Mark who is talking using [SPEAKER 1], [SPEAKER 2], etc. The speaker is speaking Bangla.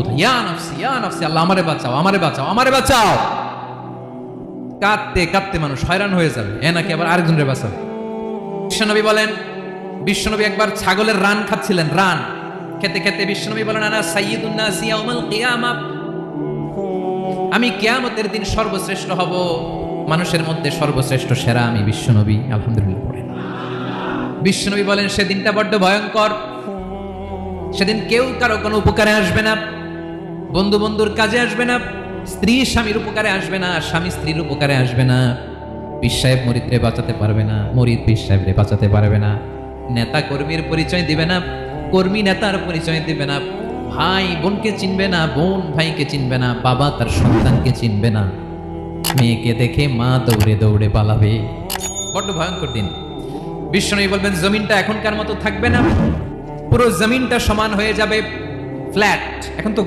[SPEAKER 1] কোথায়, ইয়া নাফসি, আল্লাহ আমারে বাঁচাও, আমারে বাঁচাও, আমারে বাঁচাও। কাঁদতে কাঁদতে মানুষ হয়রান হয়ে যাবে, এ নাকি আবার আরেকজনের বাঁচাবে। বিশ্বনবী বলেন, বিশ্বনবী একবার ছাগলের রান খাচ্ছিলেন, রান খেতে খেতে বিশ্বনবী বলেন, আনা সাইয়্যিদুন নাসি ইয়াউমাল কিয়ামাহ, আমি কিয়ামতের দিন সর্বশ্রেষ্ঠ হব, মানুষের মধ্যে সর্বশ্রেষ্ঠ সেরা আমি বিশ্বনবী। আলহামদুলিল্লাহ পড়েন। বিশ্বনবী বলেন, সেদিনটা বড্ড ভয়ঙ্কর, সেদিন কেউ কারো কোনো উপকারে আসবে না, বন্ধু বন্ধুর কাজে আসবে না, স্ত্রী স্বামীর উপকারে আসবে না, স্বামী স্ত্রীর উপকারে আসবে না, পীর সাহেব মুরিদরে বাঁচাতে পারবে না, মুরিদ পীর সাহেবরে বাঁচাতে পারবে না, নেতা কর্মীর পরিচয় দিবে না, কর্মী নেতার পরিচয় দিবে না, ভাই বোনকে চিনবে না, বোন ভাইকে চিনবে না, বাবা তার সন্তানকে চিনবে না, মেয়েকে দেখে মা দৌড়ে দৌড়ে পালাবে। বড্ড ভয়ঙ্কর দিন। বিশ্বনবী বলবেন, জমিনটা এখনকার মতো থাকবে না, পুরো জমিনটা সমান হয়ে যাবে, ফ্ল্যাট। এখন তো